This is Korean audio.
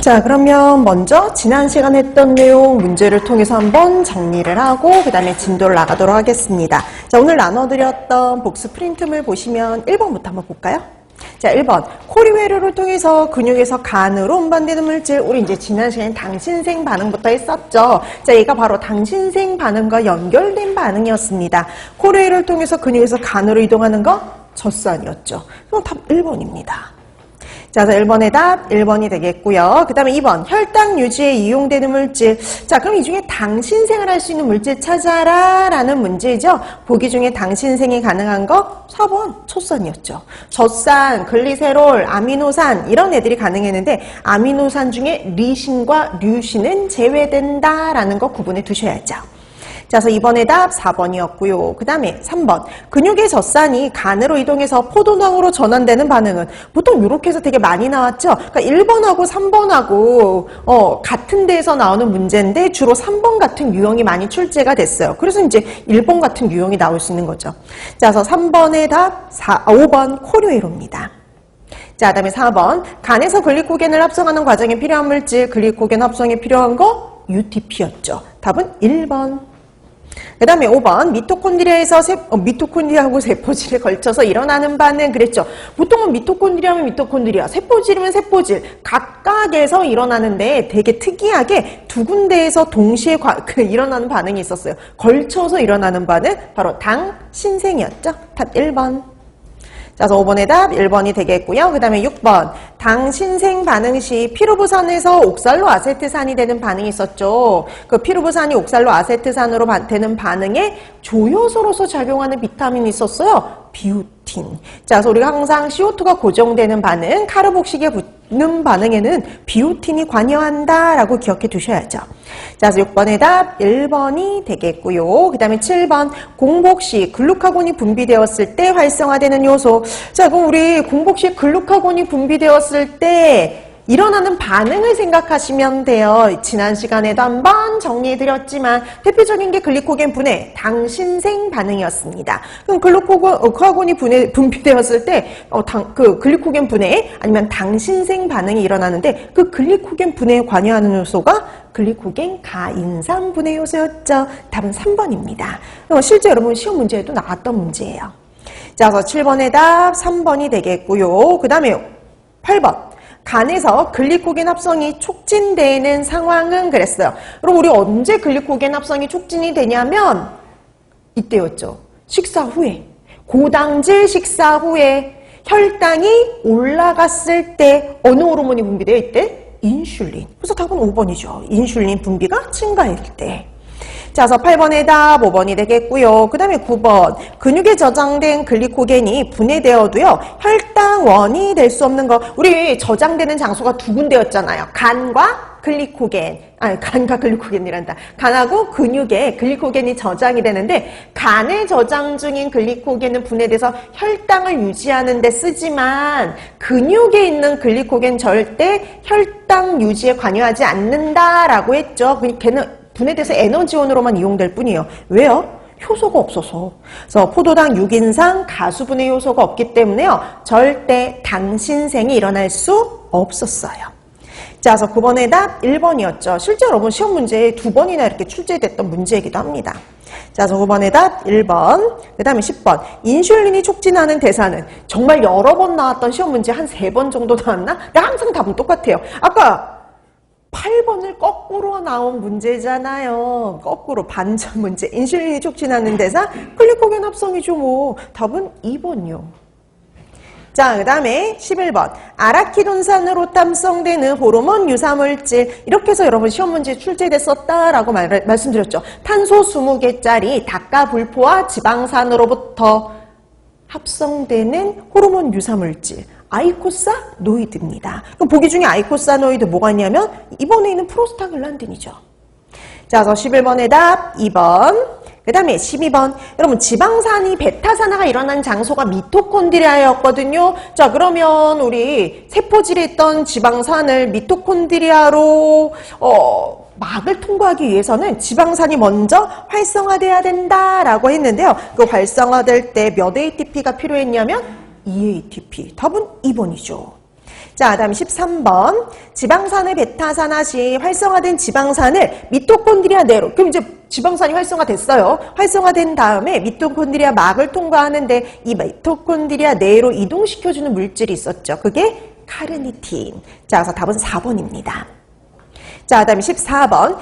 자, 그러면 먼저 지난 시간 했던 내용 문제를 통해서 한번 정리를 하고 그 다음에 진도를 나가도록 하겠습니다. 자, 오늘 나눠드렸던 복수 프린트물 보시면 1번부터 한번 볼까요? 자, 1번. 코리회로를 통해서 근육에서 간으로 운반되는 물질. 우리 이제 지난 시간에 당신생 반응부터 했었죠. 자, 얘가 바로 당신생 반응과 연결된 반응이었습니다. 코리회로를 통해서 근육에서 간으로 이동하는 거 젖산이었죠. 그럼 답 1번입니다. 자, 그래서 1번의 답 1번이 되겠고요. 그 다음에 2번. 혈당 유지에 이용되는 물질. 자, 그럼 이 중에 당신생을 할 수 있는 물질 찾아라 라는 문제죠. 보기 중에 당신생이 가능한 거 4번 젖산이었죠. 젖산, 글리세롤, 아미노산 이런 애들이 가능했는데 아미노산 중에 리신과 류신은 제외된다라는 거 구분해 두셔야죠. 자, 그래서 2번의 답 4번이었고요. 그 다음에 3번. 근육의 젖산이 간으로 이동해서 포도당으로 전환되는 반응은 보통 이렇게 해서 되게 많이 나왔죠. 그러니까 1번하고 3번하고 같은 데에서 나오는 문제인데 주로 3번 같은 유형이 많이 출제가 됐어요. 그래서 이제 1번 같은 유형이 나올 수 있는 거죠. 자, 그래서 3번의 답 5번 코리회로입니다. 자, 그 다음에 4번. 간에서 글리코겐을 합성하는 과정에 필요한 물질, 글리코겐 합성에 필요한 거 UTP였죠. 답은 1번. 그 다음에 5번. 미토콘드리아에서 미토콘드리아하고 세포질에 걸쳐서 일어나는 반응 그랬죠. 보통은 미토콘드리아면 미토콘드리아, 세포질이면 세포질 각각에서 일어나는데 되게 특이하게 두 군데에서 동시에 일어나는 반응이 있었어요. 걸쳐서 일어나는 반응 바로 당신생이었죠. 답 1번. 자, 그래서 5번의 답 1번이 되겠고요. 그 다음에 6번. 당신생 반응 시 피루부산에서 옥살로 아세트산이 되는 반응이 있었죠. 그 피루부산이 옥살로 아세트산으로 되는 반응에 조효소로서 작용하는 비타민이 있었어요. 비오틴. 자, 그래서 우리가 항상 CO2가 고정되는 반응, 카르복식에 붙는 반응에는 비오틴이 관여한다라고 기억해 두셔야죠. 자, 그래서 6번의 답 1번이 되겠고요. 그 다음에 7번. 공복 시 글루카곤이 분비되었을 때 활성화되는 요소. 자, 그럼 우리 공복 시 글루카곤이 분비되었을 때 일어나는 반응을 생각하시면 돼요. 지난 시간에도 한번 정리해드렸지만 대표적인 게 글리코겐 분해, 당신생 반응이었습니다. 그럼 글루카곤이 분비되었을 때 그 글리코겐 분해 아니면 당신생 반응이 일어나는데 그 글리코겐 분해에 관여하는 요소가 글리코겐 가인산 분해 요소였죠. 답은 3번입니다. 실제 여러분 시험 문제에도 나왔던 문제예요. 자, 그래서 7번의 답 3번이 되겠고요. 그 다음에 8번. 간에서 글리코겐 합성이 촉진되는 상황은 그랬어요. 그럼 우리 언제 글리코겐 합성이 촉진이 되냐면 이때였죠. 식사 후에. 고당질 식사 후에 혈당이 올라갔을 때 어느 호르몬이 분비돼요? 이때? 인슐린. 그래서 답은 5번이죠. 인슐린 분비가 증가할 때. 자, 그래서 8번의 답 5번이 되겠고요. 그 다음에 9번. 근육에 저장된 글리코겐이 분해되어도요. 혈당원이 될 수 없는 거. 우리 저장되는 장소가 두 군데였잖아요. 간과 글리코겐. 간과 글리코겐이란다. 간하고 근육에 글리코겐이 저장이 되는데 간에 저장 중인 글리코겐은 분해돼서 혈당을 유지하는 데 쓰지만 근육에 있는 글리코겐 절대 혈당 유지에 관여하지 않는다라고 했죠. 걔는 분해돼서 에너지원으로만 이용될 뿐이에요. 왜요? 효소가 없어서. 그래서 포도당 6인상 가수분해 효소가 없기 때문에요. 절대 당신생이 일어날 수 없었어요. 자, 그래서 9번의 답 1번이었죠. 실제 여러분 시험 문제에 2번이나 이렇게 출제됐던 문제이기도 합니다. 자, 그래서 9번의 답 1번. 그 다음에 10번. 인슐린이 촉진하는 대사는 정말 여러 번 나왔던 시험 문제 한 3번 정도 나왔나? 근데 항상 답은 똑같아요. 아까 8번을 거꾸로 나온 문제잖아요. 거꾸로 반전 문제. 인슐린이 촉진하는 대사 글리코겐 합성이죠 뭐. 답은 2번이요. 자, 그 다음에 11번. 아라키돈산으로 탐성되는 호르몬 유사물질. 이렇게 해서 여러분 시험 문제 출제됐었다라고 말씀드렸죠. 탄소 20개짜리 닭가불포와 지방산으로부터 합성되는 호르몬 유사물질. 아이코사노이드입니다. 그럼 보기 중에 아이코사노이드 뭐가 있냐면 이번에 있는 프로스타글란딘이죠. 자, 그래서 11번의 답 2번. 그 다음에 12번. 여러분 지방산이 베타산화가 일어난 장소가 미토콘드리아였거든요. 자, 그러면 우리 세포질에 있던 지방산을 미토콘드리아로 막을 통과하기 위해서는 지방산이 먼저 활성화돼야 된다라고 했는데요. 그 활성화될 때 몇 ATP가 필요했냐면 2ATP. 답은 2번이죠. 자, 다음 13번. 지방산의 베타산화시 활성화된 지방산을 미토콘드리아 내로. 그럼 이제 지방산이 활성화됐어요. 활성화된 다음에 미토콘드리아 막을 통과하는데 이 미토콘드리아 내로 이동시켜주는 물질이 있었죠. 그게 카르니틴. 자, 그래서 답은 4번입니다. 자, 다음에 14번.